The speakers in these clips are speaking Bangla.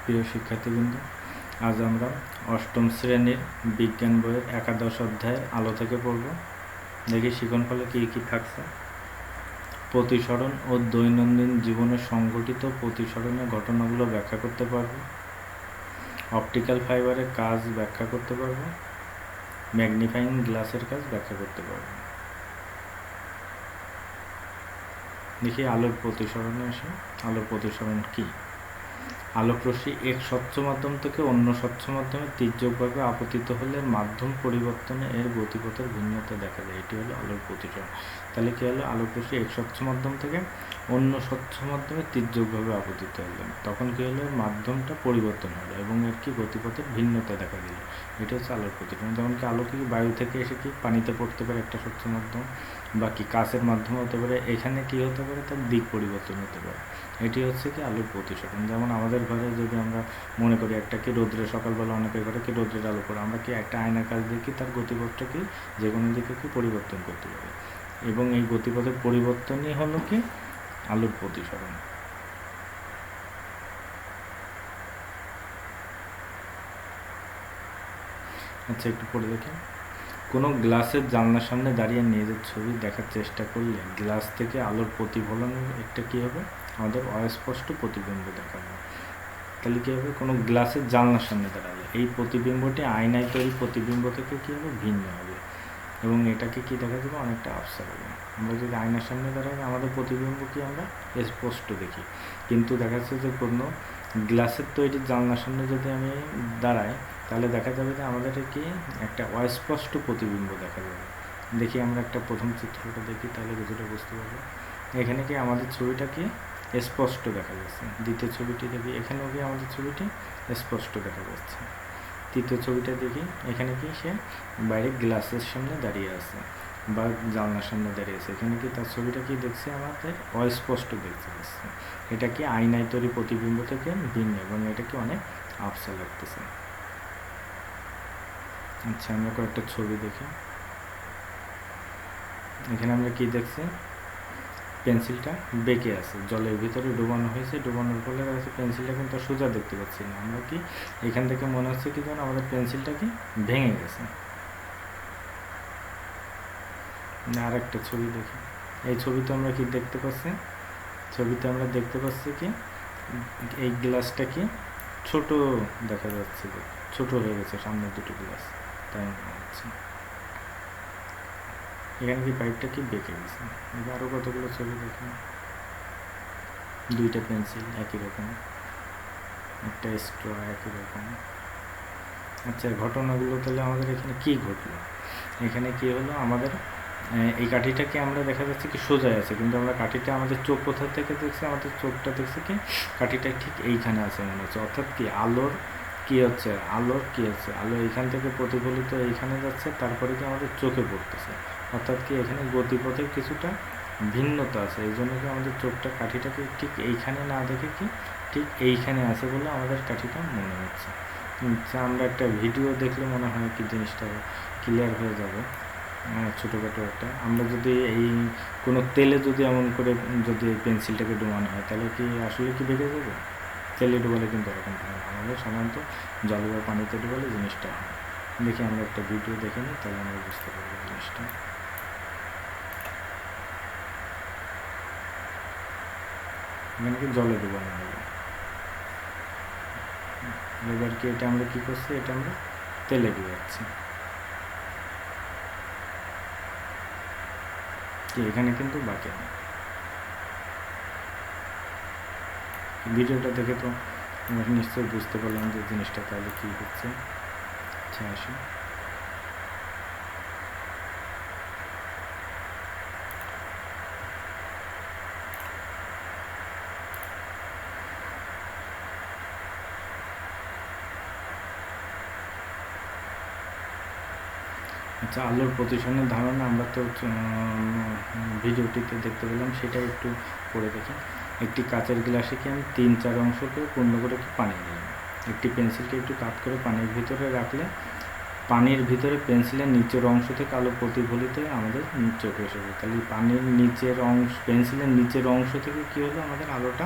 প্রিয় শিক্ষার্থীবৃন্দ, আজ আমরা অষ্টম শ্রেণীর বিজ্ঞান বইয়ের একাদশ অধ্যায়ের আলো থেকে পড়ব। দেখি শিক্ষণফলে কী কী থাকছে। প্রতিসরণ ও দৈনন্দিন জীবনে সংঘটিত প্রতিসরণের ঘটনাগুলো ব্যাখ্যা করতে পারব। অপটিক্যাল ফাইবারের কাজ ব্যাখ্যা করতে পারব। ম্যাগনিফাইং গ্লাসের কাজ ব্যাখ্যা করতে পারব। দেখি আলোর প্রতিসরণে আসে। আলোর প্রতিসরণ কী? আলোকরশ্মি এক স্বচ্ছ মাধ্যম থেকে অন্য স্বচ্ছ মাধ্যমে তির্যকভাবে আপতিত হলে মাধ্যম পরিবর্তনে এর গতিপথের ভিন্নতা দেখা যায়। এটি হলো আলোর প্রতিসরণ। তাহলে কী হলো? আলোকরশ্মি এক স্বচ্ছ মাধ্যম থেকে অন্য স্বচ্ছ মাধ্যমে তির্যকভাবে আপতিত হলেন, তখন কী হলো? মাধ্যমটা পরিবর্তন হলো এবং এর কি গতিপথের ভিন্নতা দেখা দিল। এটা হচ্ছে আলোর প্রতিসরণ। যেমন কি আলো কি বায়ু থেকে এসে কি পানিতে পড়তে পারে একটা স্বচ্ছ মাধ্যম, বা কি কাচের মাধ্যমে হতে পারে। এখানে কি হতে পারে? তার দিক পরিবর্তন হতে পারে। এটি হচ্ছে কি আলোর প্রতিসরণ। যেমন আমাদের ঘরে যদি আমরা মনে করি একটা কি রোদ্রে, সকালবেলা অনেকের ঘরে কি রোদ্রের আলো পড়ে, আমরা কি একটা আয়নার কাছ দিয়ে কি তার গতিপথটা কি যে কোনো দিকে কি পরিবর্তন করতে পারি, এবং এই গতিপথের পরিবর্তনই হলো কি আলোর প্রতিসরণ। আচ্ছা, একটু পড়ে দেখি। কোনো গ্লাসের জানলার সামনে দাঁড়িয়ে নিজের ছবি দেখার চেষ্টা করলে গ্লাস থেকে আলোর প্রতিফলনের একটা কী হবে? আমাদের অস্পষ্ট প্রতিবিম্ব দেখা যায়। তাহলে কী হবে? কোনো গ্লাসের জানলার সামনে দাঁড়ালে এই প্রতিবিম্বটি আয়নায় তৈরি প্রতিবিম্ব থেকে কী হবে? ভিন্ন হবে, এবং এটাকে কি দেখা যাবে? অনেকটা আবসা হবে। আমরা যদি আয়নার সামনে দাঁড়াই আমাদের প্রতিবিম্ব কি আমরা স্পষ্ট দেখি, কিন্তু দেখা যাচ্ছে যে কোনো গ্লাসের তৈরি জানলার সামনে যদি আমি দাঁড়াই তাহলে দেখা যাবে যে আমাদের কি একটা অস্পষ্ট প্রতিবিম্ব দেখা যাবে। দেখি আমরা একটা প্রথম চিত্রটা দেখি, তাহলে কিছুটা বুঝতে পারবো। এখানে কি আমাদের ছবিটা কি স্পষ্ট দেখা যাচ্ছে। দ্বিতীয় ছবিটি দেখি, এখানেও কি আমাদের ছবিটি স্পষ্ট দেখা যাচ্ছে। তৃতীয় ছবিটা দেখি, এখানে কি সে বাইরে গ্লাসের সামনে দাঁড়িয়ে আছে বা জানলার সামনে দাঁড়িয়ে আছে। এখানে কি তার ছবিটা কি দেখছে? আমাদের অস্পষ্ট দেখতে পাচ্ছে। এটা কি আয়নায় তৈরি প্রতিবিম্ব থেকে ভিন্ন, এবং এটা কি অনেক আবসা লাগতেছে। আচ্ছা, আমরা কয়েকটা ছবি দেখি। এখানে আমরা কি দেখছি? পেন্সিলটা বেঁকে আছে, জলের ভিতরে ডুবানো হয়েছে। ডুবানোর ফলে পেন্সিলটা কিন্তু সোজা দেখতে পাচ্ছি না। আমরা কি এখান থেকে মনে হচ্ছে কি যেন আমাদের পেন্সিলটা কি ভেঙে গেছে। আর একটা ছবি দেখি। এই ছবিতে আমরা কি দেখতে পাচ্ছি? ছবিতে আমরা দেখতে পাচ্ছি কি এই গ্লাসটা কি ছোট দেখা যাচ্ছে, যে ছোট হয়ে গেছে সামনের দুটো গ্লাস, তাই মনে হচ্ছে। এখানে কি পাইপটা কি বেঁকে গেছে। আরও কতগুলো ছবি দেখি। দুইটা পেন্সিল একই রকম, একটা স্ট্র একই রকম। আচ্ছা, ঘটনাগুলো তাহলে আমাদের এখানে কি ঘটলো? এখানে কি হলো? আমাদের এই কাঠিটাকে আমরা দেখা যাচ্ছে কি সোজাই আছে, কিন্তু আমরা কাঠিটা আমাদের চোখ কোথা থেকে দেখছি? আমাদের চোখটা দেখছি কি কাঠিটা ঠিক এইখানে আছে মনে হচ্ছে। অর্থাৎ কি আলোর কি হচ্ছে? আলো এইখান থেকে প্রতিফলিত এইখানে যাচ্ছে, তারপরে কি আমাদের চোখে পড়তেছে। অর্থাৎ কি এখানে গতিপথের কিছুটা ভিন্নতা আছে। এই জন্য কি আমাদের চোখটা কাঠিটাকে ঠিক এইখানে না দেখে কি ঠিক এইখানে আছে বলে আমাদের কাঠিটা মনে হচ্ছে। আমরা একটা ভিডিও দেখলে মনে হয় কি জিনিসটা ক্লিয়ার হয়ে যাবে। ছোটোখাটো একটা, আমরা যদি এই কোনো তেলে যদি এমন করে যদি পেন্সিলটাকে ডুবানো হয় তাহলে কি আসলে কি বেঁকে যাবে? তেলে ডুবালে কিন্তু এরকম হয় না। আমাদের সাধারণত জল বা পানিতে ডুবালে জিনিসটা হয়। দেখি আমরা একটা ভিডিও দেখে নিই, তাহলে আমরা বুঝতে পারবো জিনিসটা। এখানে কি জলে ডুবানো হবে। এবার কি এটা আমরা কী করছি? এটা আমরা তেলে ডুবাচ্ছি। এখানে কিন্তু বাকি নেই। ভিডিওটা দেখে তো আমরা নিশ্চয়ই বুঝতে পারলাম যে জিনিসটা তাহলে কী হচ্ছে। আচ্ছা, আসি। আচ্ছা, আলোর প্রতিসরণের ধারণা আমরা তো ভিডিওটিতে দেখতে পেলাম, সেটা একটু পড়ে দেখি। একটি কাচের গ্লাসে কি আমি 3-4 অংশকে পূর্ণ করে কি পানি নিলাম। একটি পেন্সিলকে একটু কাত করে পানির ভিতরে রাখলে পানির ভিতরে পেন্সিলের নিচের অংশ থেকে আলো প্রতিফলিত হয়ে আমাদের চোখে এসে। তাহলে পানির নিচের অংশ, পেন্সিলের নিচের অংশ থেকে কী হলো? আমাদের আলোটা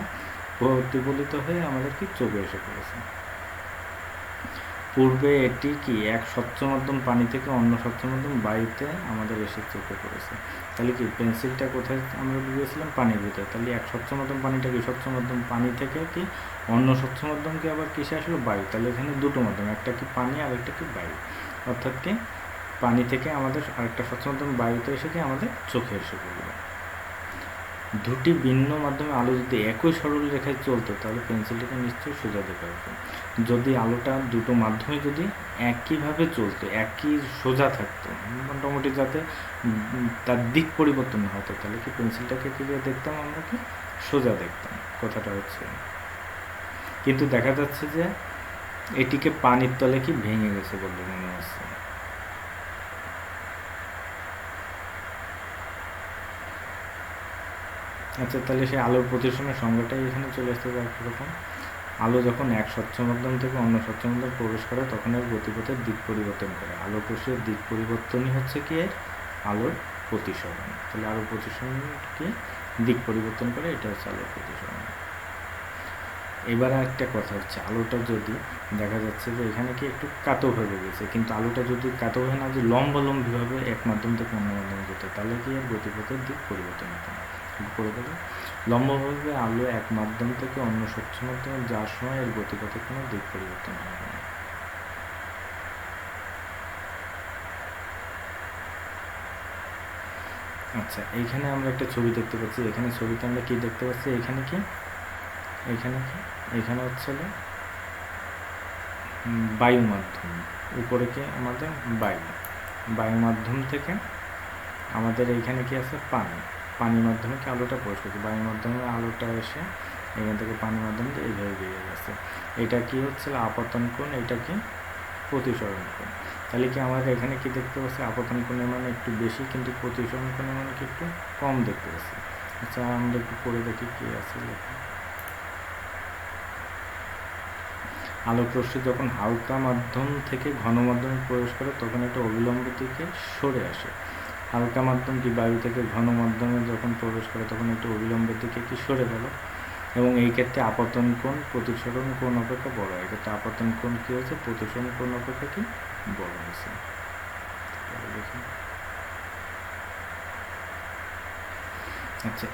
প্রতিফলিত হয়ে আমাদের কি চোখে এসে পড়েছে। পূর্বে এটি কি এক স্বচ্ছ মাধ্যম পানি থেকে অন্য স্বচ্ছ মাধ্যম বায়ুতে আমাদের এসে চোখে পড়েছে। তাহলে কি পেন্সিলটা কোথায় আমরা বুঝেছিলাম? পানির ভিতরে। তাহলে এক স্বচ্ছ মাধ্যম পানিটা কি স্বচ্ছ মাধ্যম পানি থেকে কি অন্য স্বচ্ছ মাধ্যমকে আবার কিসে আসলো? বায়ু। তাহলে এখানে দুটো মাধ্যম, একটা কি পানি আর একটা কি বায়ু। অর্থাৎ কি পানি থেকে আমাদের আরেকটা স্বচ্ছ মাধ্যম বায়ুতে এসে কি আমাদের চোখে এসে পড়বে। দুটি ভিন্ন মাধ্যমে আলো যদি একই সরল রেখায় চলতো তাহলে পেন্সিলটাকে নিশ্চয়ই সোজা দেখা হতো। যদি আলোটা দুটো মাধ্যমে যদি একইভাবে চলতো, একই সোজা থাকতো, মোটামুটি যাতে তার দিক পরিবর্তন হতো, তাহলে কি পেন্সিলটাকে কি দেখতাম আমরা? কি সোজা দেখতাম। কথাটা হচ্ছে, কিন্তু দেখা যাচ্ছে যে এটিকে পানির তলে কি ভেঙে গেছে বলে মনে হচ্ছে। আচ্ছা, তাহলে সেই আলোর প্রতিসরণের সংজ্ঞাটাই এখানে চলে আসতে পারে একরকম। আলো যখন এক স্বচ্ছ মাধ্যম থেকে অন্য স্বচ্ছ মাধ্যমে প্রবেশ করে তখন এর গতিপথের দিক পরিবর্তন করে। আলোক রশ্মির দিক পরিবর্তনই হচ্ছে কি এর আলোর প্রতিসরণ। তাহলে আলোর প্রতিসরণ কি দিক পরিবর্তন করে, এটা হচ্ছে আলোর প্রতিসরণ। এবার একটা কথা হচ্ছে, আলোটা যদি দেখা যাচ্ছে যে এখানে কি একটু কাতো হয়ে গেছে, কিন্তু আলোটা যদি কাতো হয়ে না যে লম্বালম্বিভাবে এক মাধ্যম থেকে অন্য মাধ্যমে যেত, তাহলে কি এর গতিপথের দিক পরিবর্তন হতো না। করে দেবে লম্বভাবে আলো এক মাধ্যম থেকে অন্য স্বচ্ছ মাধ্যমে যাওয়ার সময় এর গতিপথে কোনো দিক পরিবর্তন হবে না। আচ্ছা, এইখানে আমরা একটা ছবি দেখতে পাচ্ছি। এখানে ছবিতে আমরা কি দেখতে পাচ্ছি? এখানে কি এখানে হচ্ছে বায়ু মাধ্যম, উপরে কি আমাদের বায়ু মাধ্যম থেকে আমাদের এইখানে কি আছে? পানি মাধ্যমে কি আলোটা প্রবেশ করছে। বায়ু মাধ্যমে আলোটা এসে এখান থেকে পানি মাধ্যমে এইভাবে বেরিয়ে গেছে। এটা কি হচ্ছে? আপতন কোণ, এটা কি প্রতিসরণ কোণ। তাহলে কি আমাদের এখানে কি দেখতে পাচ্ছি? আপতন কোণের মান একটু বেশি, কিন্তু প্রতিসরণ কোণের মান কি একটু কম দেখতে পাচ্ছি। আচ্ছা, আমরা একটু পড়ে দেখি কি আছে লেখা। আলোক রশ্মি যখন হালকা মাধ্যম থেকে ঘন মাধ্যমে প্রবেশ করে তখন একটা অবিলম্ব দিকে সরে আসে। হালকা মাধ্যম কি বায়ু থেকে ঘন মাধ্যমে যখন প্রবেশ করে তখন একটু অবিলম্বের দিকে কি সরে গেল, এবং এই ক্ষেত্রে আপতন কোণ প্রতিসরণ কোণ অপেক্ষা বড় হয়। এক্ষেত্রে আপতন কোণ কি হয়েছে? প্রতিসরণ কোণ অপেক্ষা কি বড় হয়েছে। দেখি। আচ্ছা,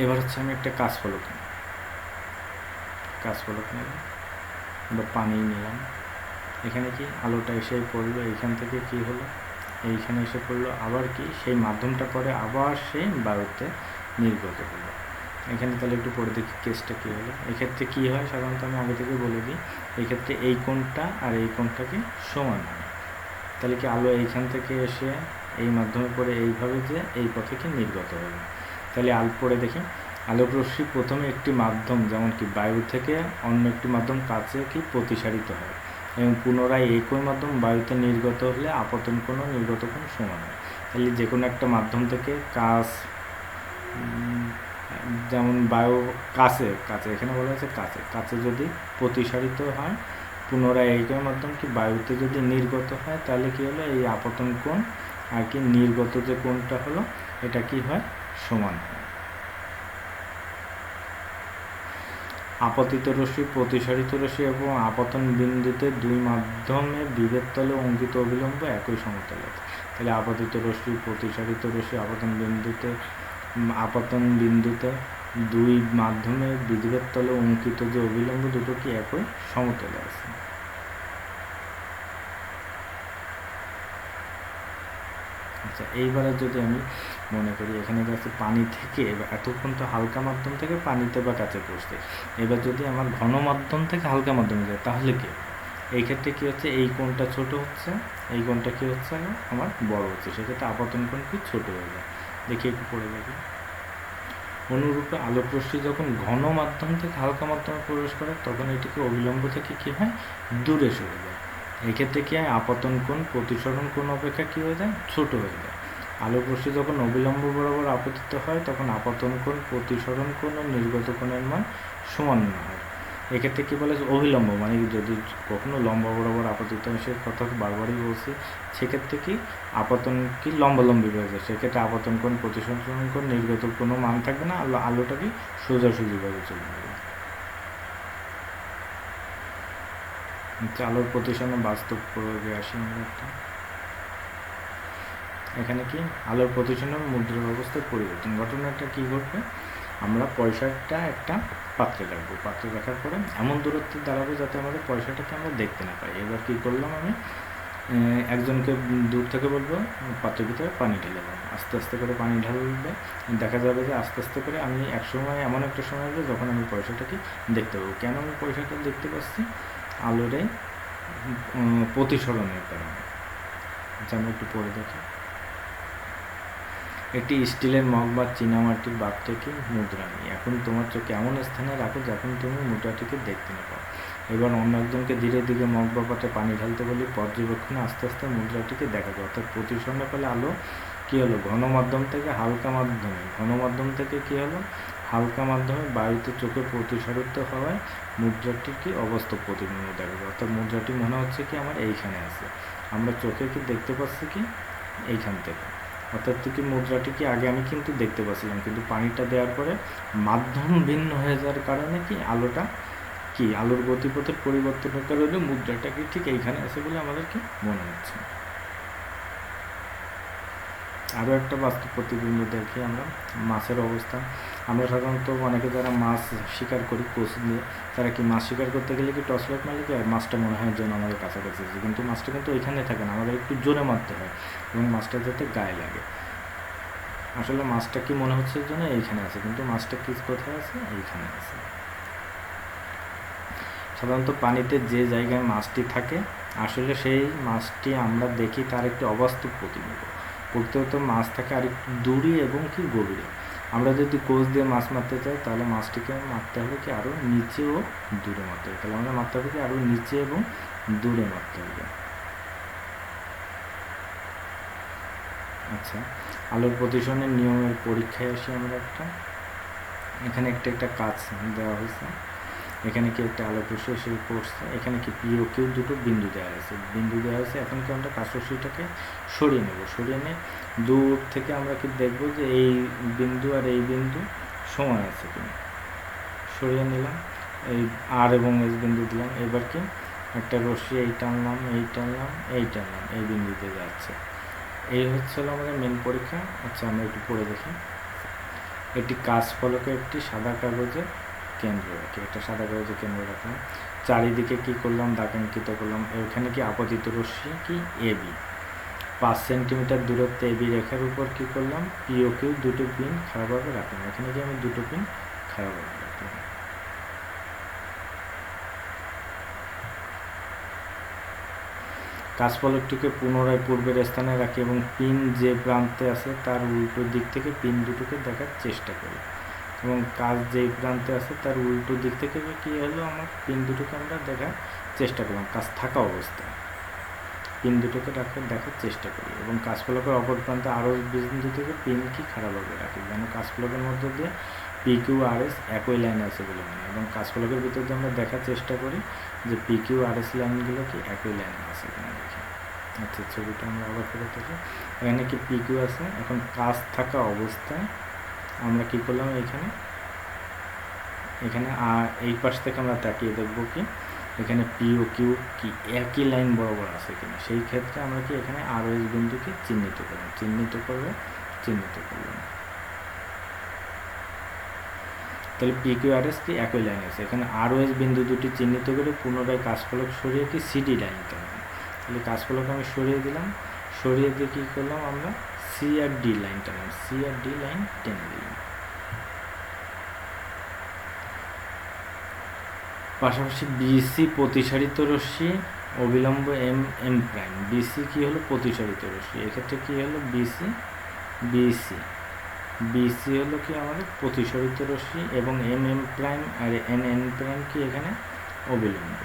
এবার হচ্ছে আমি একটা কাঁচ ফলক নিলাম বা পানি নিলাম। এখানে কি আলোটা এসে পড়লো, এইখান থেকে কি হলো? এইখানে এসে পড়লো, আবার কি সেই মাধ্যমটা পরে আবার সেই বায়ুতে নির্গত হলো। এখানে তাহলে একটু পরে দেখি কেসটা কী হলো। এক্ষেত্রে কী হয়? সাধারণত আমি আগে থেকে বলে দিই, এক্ষেত্রে এই কোণটা আর এই কোণটা কি সমান হয়। তাহলে কি আলো এইখান থেকে এসে এই মাধ্যমে পড়ে এইভাবে যে এই পথে কি নির্গত হবে। তাহলে পরে দেখি, আলোক রশ্মি প্রথমে একটি মাধ্যম যেমন কি বায়ু থেকে অন্য একটি মাধ্যম কাছে কি প্রতিসারিত হয়, এবং পুনরায় একই মাধ্যম বায়ুতে নির্গত হলে আপতন কোণ ও নির্গত কোণ সমান হয়। তাহলে যে কোনো একটা মাধ্যম থেকে কাঁচ, যেমন বায়ু কাছে এখানে বলা হয়েছে কাছে যদি প্রতিসারিত হয় পুনরায় একই মাধ্যম কি বায়ুতে যদি নির্গত হয়, তাহলে কি হলো? এই আপতন কোণ আর কি নির্গত যে কোণটা হলো এটা কি হয়? সমান হয়। আপতিত রশ্মি, প্রতিসারিত রশ্মি এবং আপতন বিন্দুতে দুই মাধ্যমে বিভেদ তলে অঙ্কিত অবিলম্ব একই সমতলে। তাহলে আপতিত রশ্মি, প্রতিসারিত রশ্মি, আপতন বিন্দুতে দুই মাধ্যমে বিভেদ তলে অঙ্কিত যে অবিলম্ব দুটো কি একই সমতলে আছে। আচ্ছা, এইবারে যদি আমি মনে করি এখানে যাচ্ছে পানি থেকে, এতক্ষণ তো হালকা মাধ্যম থেকে পানিতে বা কাছে পড়ছে, এবার যদি আমার ঘন মাধ্যম থেকে হালকা মাধ্যমে যায় তাহলে কি? এই ক্ষেত্রে কী হচ্ছে? এই কোণটা ছোট হচ্ছে, এই কোণটা কী হচ্ছে? আমার বড় হচ্ছে। সেক্ষেত্রে আপতন কোণ কি ছোট হয়ে যায়। দেখি একটু পড়ে দেখি। অনুরূপে আলোক রশ্মি যখন ঘন মাধ্যম থেকে হালকা মাধ্যমে প্রবেশ করে তখন এটিকে অবিলম্ব থেকে কী হয়? দূরে সরে যায়। এক্ষেত্রে কী হয়? আপতন কোণ প্রতিসরণ কোণ অপেক্ষা কী হয়ে যায়? ছোট হয়ে যায়। আলোক রশ্মি যখন অবিলম্ব বরাবর আপতিত হয় তখন আপতন কোণ, প্রতিসরণ কোণ ও নির্গত কোণের মান সমান হয়, এক্ষেত্রে কী বলে অবিলম্ব, মানে যদি কখনো লম্বা বরাবর আপতিত হয়, সে কথা বারবারই বলছি, সেক্ষেত্রে কি আপতন কি লম্বালম্বি হয়ে যায়, সেক্ষেত্রে আপতন কোণ প্রতিসরণ কোণ নির্গত কোনো মান থাকবে না, আলোটা কি সোজাসুজিভাবে চলে যাবে। আলোর প্রতিসরণে বাস্তব প্রয়োগে আসি আমরা একটা। এখানে কি আলোর প্রতিসরণ মুদ্রার অবস্থার পরিবর্তন, ঘটনাটা কি ঘটবে, আমরা পয়সাটা একটা পাত্রে রাখবো, পাত্রে রাখার পরে এমন দূরত্বে দাঁড়াবো যাতে আমাদের পয়সাটাকে আমরা দেখতে না পাই। এবার কী করলাম, আমি একজনকে দূর থেকে বলবো পাত্রের ভিতরে পানি ঢেলে দেবো, আস্তে আস্তে করে পানি ঢালবে, দেখা যাবে যে আস্তে আস্তে করে আমি এক সময় এমন একটা সময় আসবে যখন আমি পয়সাটাকে দেখতে পাবো। কেন আমি পয়সাটা দেখতে পাচ্ছি, আলোরে প্রতিসরণের কারণে। আচ্ছা আমরা একটু পরে দেখি। একটি স্টিলের মগ বা চীনামাটির বাপ থেকে মুদ্রা নিই, এখন তোমার চোখে এমন স্থানে রাখো যখন তুমি মুদ্রাটিকে দেখতে না পাও। এবার অন্য একজনকে ধীরে ধীরে মগ বা পাত্রে পানি ঢালতে বলি, পর্যবেক্ষণে আস্তে আস্তে মুদ্রাটিকে দেখা যায়। অর্থাৎ প্রতিসরণের ফলে আলো কী হলো, ঘন মাধ্যম থেকে হালকা মাধ্যমে, ঘন মাধ্যম থেকে কী হলো হালকা মাধ্যমে বায়ুতে চোখে প্রতিসরিত হওয়ায় মুদ্রাটির কি অবাস্তব প্রতিবিম্ব দেখা যায়। অর্থাৎ মুদ্রাটি মনে হচ্ছে কি আমার এইখানে আছে, আমরা চোখে কি দেখতে পাচ্ছি কি এইখান থেকে। অর্থাৎ কি মুদ্রাটি কি আগে আমি কিন্তু দেখতে পাচ্ছিলাম, কিন্তু পানিটা দেওয়ার পরে মাধ্যম ভিন্ন হয়ে যাওয়ার কারণে কি আলোটা কি আলোর গতিপথের পরিবর্তনের কারণে মুদ্রাটা কি ঠিক এইখানে আছে বলে আমাদেরকে মনে হচ্ছে। আরও একটা বাস্তব প্রতিবিম্ব দেখি আমরা, মাছের অবস্থা। আমরা সাধারণত অনেকে যারা মাছ শিকার করি কোচ দিয়ে, তারা কি মাছ শিকার করতে গেলে কি টর্চ লাইট মারলে কি আর মাছটা মনে হয় যেন আমাদের কাছাকাছি আছে, কিন্তু মাছটা কিন্তু ওইখানে থাকে না, আমাদের একটু জোরে মারতে হয় এবং মাছটা যাতে গায়ে লাগে। আসলে মাছটা কি মনে হচ্ছে যেন এইখানে আছে, কিন্তু মাছটা কি কোথায় আছে, এইখানে আছে। সাধারণত পানিতে যে জায়গায় মাছটি থাকে আসলে সেই মাছটি আমরা দেখি তার একটি অবাস্তব প্রতিবিম্ব। প্রকৃতত মাছ থাকে আর একটু দূরে এবং কি গভীরে। আমরা যদি কোচ দিয়ে মাছ মারতে চাই তাহলে মাছটিকে মারতে হবে কি আরও নিচে ও দূরে মারতে হবে, তাহলে আমরা মারতে হবে কি আরও নিচে এবং দূরে মারতে হবে। আচ্ছা, আলোর প্রতিসরণের নিয়মের পরীক্ষায় আসি আমরা একটা। এখানে একটা কাজ দেওয়া হয়েছে, এখানে কি একটা আলো রশ্মি এসে পড়ছে, এখানে কি পি ও কিউ দুটো বিন্দু দেওয়া আছে। এখন কি আমরা কাজ রশ্মিটাকে সরিয়ে নেব, সরিয়ে নিয়ে দূর থেকে আমরা কি দেখব যে এই বিন্দু আর এই বিন্দু সমান আছে কিনা। সরিয়ে নিলাম, এই আর এবং এস বিন্দু দিলাম। এবার কি একটা রশ্মি এই টানলাম, এই বিন্দুতে যাচ্ছে। এই হচ্ছিল আমাদের মেন পরীক্ষা। আচ্ছা আমরা একটু পড়ে দেখি। একটি কাঁচ ফলকে একটি সাদা কাগজে কেন্দ্র রাখি, একটা সাদা কাগজে কেন্দ্র রাখলাম, চারিদিকে কি করলাম দাগাঙ্কিত করলাম। এখানে কি আপতিত রশ্মি কি এবি, 5 সেন্টিমিটার দূরত্বে এবি রেখার উপর কি করলাম পি ও কিউ দুটো পিন খারাপভাবে রাখলাম। এখানে কি আমি দুটো পিন খারাপভাবে রাখলাম। কাঁচ ফলকটিকে পুনরায় পূর্বের স্থানে রাখি এবং পিন যে প্রান্তে আছে তার উল্টো দিক থেকে পিন দুটোকে দেখার চেষ্টা করি, এবং কাজ যেই প্রান্তে আছে তার উল্টো দিক থেকে কী হলো আমার পিন দুটোকে আমরা দেখার চেষ্টা করলাম, কাজ থাকা অবস্থায় পিন দুটোকে দেখার চেষ্টা করি, এবং কাঁচ ফলকের অপর প্রান্তে আরও বিন্দু থেকে পিন কি খারাপভাবে রাখি, যেন কাঁচ ফলকের মধ্যে দিয়ে পি কিউ আর এস একই লাইনে আছে বলে মনে হয়, এবং কাঁচ ফলকের ভিতর দিয়ে আমরা দেখার চেষ্টা করি যে পি কিউ আর এস লাইনগুলো কি একই লাইনে আছে কিনা দেখি। আচ্ছা ছবিটা আমরা আবার ফেরত থাকি, এখানে কি পি কিউ আছে। এখন কাজ থাকা অবস্থায় আমরা কি করলাম, এখানে আর এই পাশ থেকে আমরা তাকিয়ে দেখব কি এখানে পি ও কিউ কি একই লাইন বরাবর আছে কিনা। সেই ক্ষেত্রে আমরা কি এখানে আর এস বিন্দুকে চিহ্নিত করলাম। তাহলে পি কিউ আর এস কি একই লাইন আছে। এখানে আর এস বিন্দু দুটি চিহ্নিত করে পুনরায় কাঁচ ফলক সরিয়ে কি সিডি লাইন টানলাম। তাহলে কাঁচ ফলক আমি সরিয়ে দিলাম, সরিয়ে দিয়ে কী করলাম আমরা সি আর ডি লাইন টানলাম, সি আর ডি লাইন টেনে দিলাম। পাশাপাশি বিসি প্রতিসারিত রশ্মি অবিলম্ব এম এম প্রাইম, বিসি কি হলো প্রতিসারিত রশ্মি, এক্ষেত্রে কি হলো বিসি হলো কি আমাদের প্রতিসারিত রশ্মি, এবং এম এম প্রাইম আর এন এন প্রাইম কি এখানে অবিলম্ব।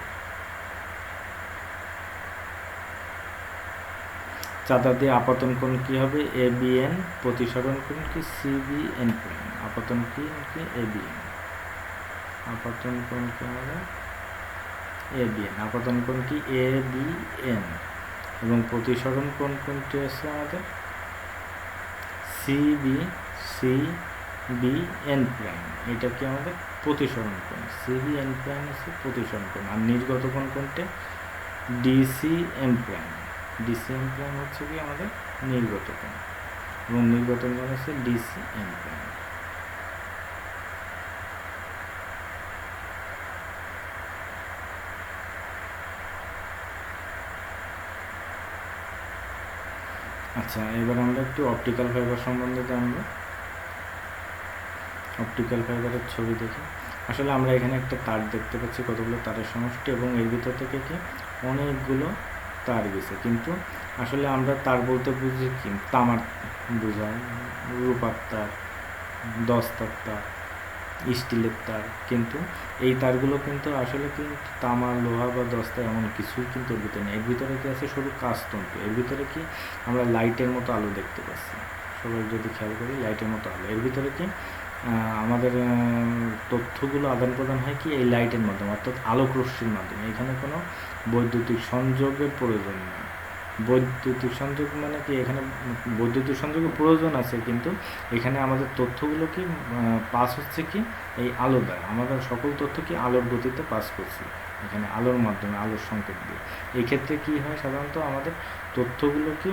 চাঁদা দিয়ে আপতন কোণ কি হবে এ বি এন, প্রতিসরণ কোণ কি সি বি এন প্রাইম, আপতন কি এ বি এন, আপতন কোণ কি আমাদের ABN। আপতন কোণ কি ABN, এবং প্রতিসরণ কোণ কোনটি আছে আমাদের CBN প্রাইম। এটা কি আমাদের প্রতিসরণ কোণ, CBN প্রাইম হচ্ছে প্রতিসরণ কোণ। আর নির্গত কোণ কোনটা DCM প্রাইম। DCM প্রাইম হচ্ছে কি আমাদের নির্গত কোণ, এবং নির্গত কোণ হচ্ছে DCM প্রাইম। আচ্ছা, এবার আমরা একটু অপটিক্যাল ফাইবার সম্বন্ধে জানবো। অপটিক্যাল ফাইবারের ছবি দেখি। আসলে আমরা এখানে একটা তার দেখতে পাচ্ছি, কতগুলো তারের সমষ্টি, এবং এর ভিতর থেকে কি অনেকগুলো তার গেছে। কিন্তু আসলে আমরা তার বলতে বুঝি কি, তামার বোঝায়, রূপার তার, দস্তার তার, স্টিলের তার। কিন্তু এই তারগুলো কিন্তু আসলে কিন্তু তামা, লোহা বা দস্তা এমন কিছুই কিন্তু এর ভিতরে নেই। এর ভিতরে কি আছে, শুধু কাঁচতন্তু। এর ভিতরে কি আমরা লাইটের মতো আলো দেখতে পাচ্ছি, সবাই যদি খেয়াল করি লাইটের মতো আলো। এর ভিতরে কি আমাদের তথ্যগুলো আদান প্রদান হয় কি এই লাইটের মাধ্যমে, অর্থাৎ আলোক রশ্মির মাধ্যমে। এখানে কোনো বৈদ্যুতিক সংযোগের প্রয়োজন নেই। বৈদ্যুতিক সংযোগ মানে কি, এখানে বৈদ্যুতিক সংযোগের প্রয়োজন আছে, কিন্তু এখানে আমাদের তথ্যগুলো কি পাস হচ্ছে কি এই আলো দ্বারা। আমাদের সকল তথ্য কি আলোর গতিতে পাস করছি, এখানে আলোর মাধ্যমে, আলোর সংকেত দিয়ে। এই ক্ষেত্রে কি হয়, সাধারণত আমাদের তথ্যগুলো কি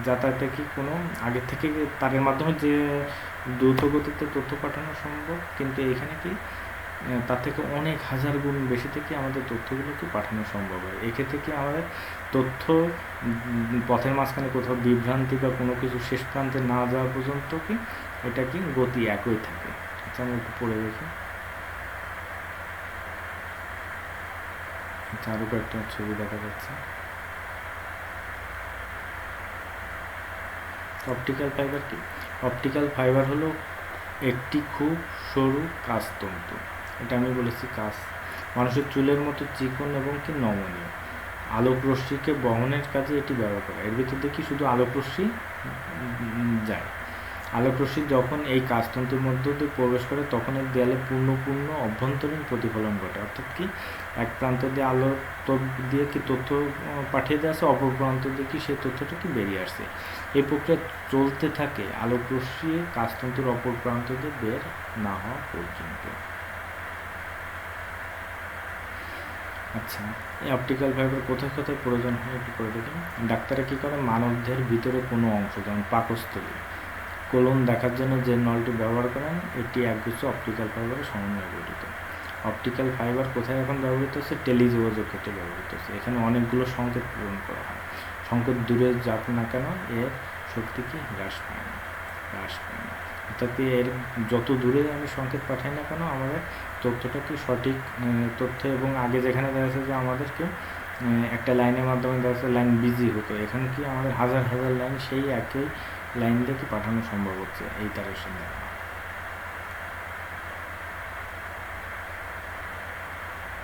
যাতায়াতে কি কোনো আগের থেকে তারের মাধ্যমে যে দ্রুত গতিতে তথ্য পাঠানো সম্ভব, কিন্তু এখানে কি তার থেকে অনেক হাজার গুণ বেশি থেকে আমাদের তথ্যগুলোকে পাঠানো সম্ভব হয়। এক্ষেত্রে কি আমাদের তথ্য পথের মাঝখানে কোথাও বিভ্রান্তি বা কোনো কিছু শেষ প্রান্তে না যাওয়া পর্যন্ত কি এটা কি গতি একই থাকে। আচ্ছা, আমরা একটু পড়ে দেখি। আরও কয়েকটা ছবি দেখা যাচ্ছে। অপটিক্যাল ফাইবার কি, অপটিক্যাল ফাইবার হলো একটি খুব সরু কাঁচতন্তু। এটা আমি বলেছি কাঁচ, মানুষের চুলের মতো চিকন এবং কি নমনীয়। আলোক রশ্মিকে বহনের কাজে এটি ব্যবহার করে। এর ভিতর দিয়ে কি শুধু আলোক রশ্মি যায়। আলোক রশ্মি যখন এই কাঁচতন্তুর মধ্য দিয়ে প্রবেশ করে, তখন এর দেয়ালে পূর্ণ অভ্যন্তরীণ প্রতিফলন ঘটে। অর্থাৎ কি এক প্রান্ত দিয়ে আলোর দিয়ে কি তথ্য পাঠিয়ে দেওয়া আছে, অপর প্রান্ত দিয়ে কি সেই তথ্যটা কি বেরিয়ে আসছে। এই প্রক্রিয়া চলতে থাকে আলোক রশ্মি কাঁচতন্তুর অপর প্রান্ত দিয়ে বের না হওয়া পর্যন্ত। আচ্ছা, এই অপটিক্যাল ফাইবার কোথায় কোথায় প্রয়োজন হয় একটু করে দেখুন। ডাক্তাররা কী করে, মানবদেহের ভিতরে কোনো অংশ, যেমন পাকস্থলী, কোলন দেখার জন্য যে নলটি ব্যবহার করেন, এটি একগুচ্ছ অপটিক্যাল ফাইবারের সমন্বয়ে গঠিত। অপটিক্যাল ফাইবার কোথায় এখন ব্যবহৃত হচ্ছে, টেলিযোগাযোগ ক্ষেত্রে ব্যবহৃত হচ্ছে। এখানে অনেকগুলো সংকেত প্রেরণ করা হয়। সংকেত দূরে যাক না কেন, এর শক্তি কি হ্রাস পায় না। অর্থাৎ এর যত দূরে আমি সংকেত পাঠাই না কেন, আমাদের তথ্যটা কি সঠিক তথ্য। এবং আগে যেখানে দেখা যাচ্ছে যে আমাদেরকে একটা লাইনের মাধ্যমে দেখা যাচ্ছে লাইন বিজি হতো, এখানে কি আমাদের হাজার হাজার লাইন সেই একই লাইন দিয়ে কি পাঠানো সম্ভব হচ্ছে এই তারের সঙ্গে।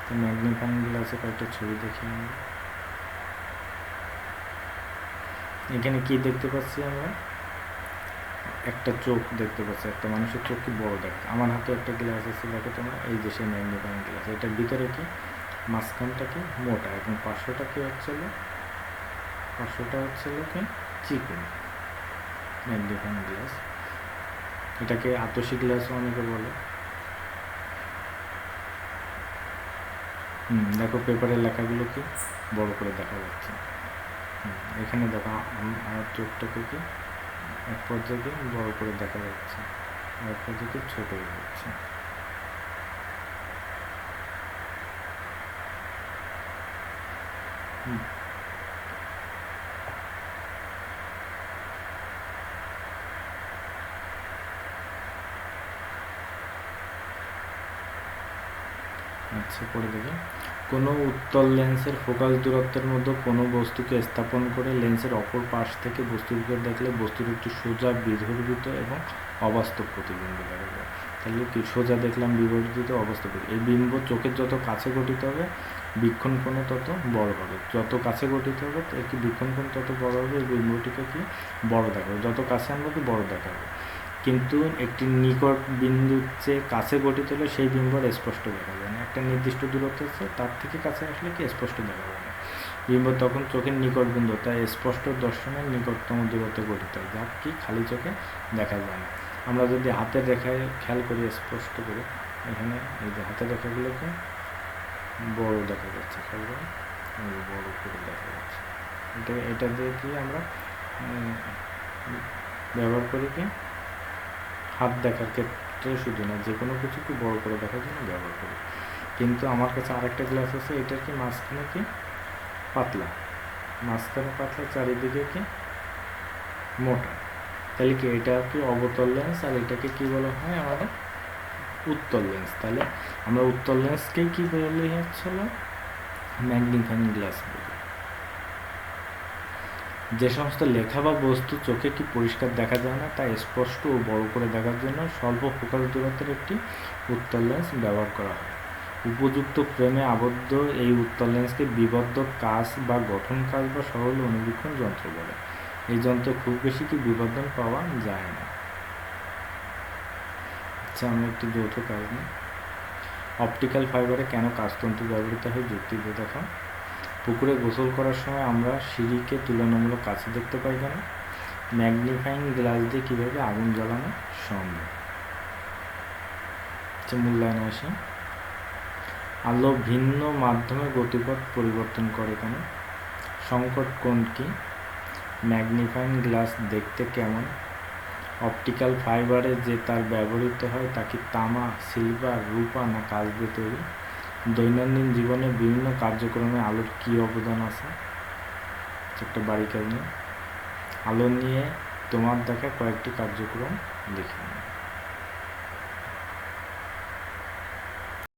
তো ম্যাগনিফাইং গ্লাসে কয়েকটা ছবি দেখি আমরা। এখানে কি দেখতে পাচ্ছি আমরা, একটা চোখ দেখতে পাচ্ছি, একটা মানুষের চোখ কি বড় দেখে। আমার হাতে একটা গ্লাস আছে, দেখো তোমরা, এই যে সেই ম্যাগনিফাইং গ্লাস। এটার ভিতরে কি মাঝখানটা কি মোটা, এবং পার্শ্বটা কি হচ্ছিল, পার্শ্বটা হচ্ছিল কি চিকন। ম্যাগনিফাইং গ্লাস, এটাকে আতসী গ্লাসও অনেকে বলে। দেখো পেপারের লেখাগুলো কি বড় করে দেখা যাচ্ছে। এখানে দেখো আমার চোখটাকে কি এক পর্যায়ে বড় করে দেখা যাচ্ছে, আর এক পর্যায়ে ছোট হয়ে যাচ্ছে। আচ্ছা, পরে দেখি। কোনো উত্তল লেন্সের ফোকাস দূরত্বের মধ্যে কোনো বস্তুকে স্থাপন করে লেন্সের অপর পাশ থেকে বস্তুটিকে দেখলে বস্তুর একটি সোজা বিবর্ধিত এবং অবাস্তব প্রতিবিম্ব দেখা যায়। তাহলে কি সোজা দেখলাম, বিবর্ধিত, অবাস্তব। এই বিম্ব চোখের যত কাছে গঠিত হবে, বীক্ষণ কোণ তত বড় হবে। যত কাছে গঠিত হবে কি বীক্ষণ কোণ তত বড় হবে, এই বিম্বটিকে কি বড় দেখাবে। যত কাছে আমরা কি বড় দেখাবে। কিন্তু একটি নিকট বিন্দুর চেয়ে কাছে গঠিত হলে সেই বিম্ব আর স্পষ্ট দেখা যায় না। একটা নির্দিষ্ট দূরত্ব আছে, তার থেকে কাছে আসলে কি স্পষ্ট দেখা যায় না। বিম্ব তখন চোখের নিকট বিন্দু, তাই স্পষ্ট দর্শনের নিকটতম দূরত্বে গঠিত হয়, যা কি খালি চোখে দেখা যায় না। আমরা যদি হাতের রেখায় খেয়াল করি স্পষ্ট করে, এখানে এই যে হাতের রেখাগুলোকে বড় দেখা যাচ্ছে, খেয়াল করে বড় করে দেখা যাচ্ছে। এটা দিয়ে কি আমরা ব্যবহার করি কি হাত দেখার ক্ষেত্রে শুধু না, যে কোনো কিছুকে বড় করে দেখার জন্য ব্যবহার করি। কিন্তু আমার কাছে আরেকটা গ্লাস আছে, এটার কি মাঝখানে কি পাতলা, মাঝখানে পাতলা, চারিদিকে কি মোটা। তাহলে কি এটা কি অবতল লেন্স, আর এটাকে কি বলা হয় আমাদের উত্তল লেন্স। তাহলে আমরা উত্তল লেন্সকেই কি বলে হচ্ছিল ম্যাগনিফাইং গ্লাস বলি। যে সমস্ত লেখা বা বস্তু চোখে কি পরিষ্কার দেখা যায় না, তা স্পষ্ট ও বড় করে দেখার জন্য স্বল্প ফোকাস দূরত্বের একটি উত্তল লেন্স ব্যবহার করা হয়। উপযুক্ত ফ্রেমে আবদ্ধ এই উত্তল লেন্সকে বিবর্ধক কাচ বা গঠন কাচ বা সরল অনুবীক্ষণ যন্ত্র বলে। এই যন্ত্রে খুব বেশি কি বিবর্ধন পাওয়া যায় না। আচ্ছা, আমরা একটি যৌথ কাজ নিই। অপটিক্যাল ফাইবারে কেন কাচতন্তু ব্যবহৃত হয় যুক্তি দিয়ে দেখা। পুকুরে গোসল করার সময় আমরা সিঁড়িকে তুলনামূলক কাছে দেখতে পাই কেন। ম্যাগনিফাইং গ্লাস দিয়ে কীভাবে আগুন জ্বালানো সম্ভব। মূল্যায়নে আসে। আলো ভিন্ন মাধ্যমে গতিপথ পরিবর্তন করে কেন। সংকট কোণ কি। ম্যাগনিফাইং গ্লাস দেখতে কেমন। অপটিক্যাল ফাইবারে যে তার ব্যবহৃত হয় তা কি তামা, সিলভার, রূপা না কাঁচ দিয়ে তৈরি। দৈনন্দিন জীবনে বিভিন্ন কার্যক্রমে আলোর কী অবদান আছে। একটা বাড়ি কাজ নিয়ে আলো নিয়ে তোমার দেখা কয়েকটি কার্যক্রম দেখে।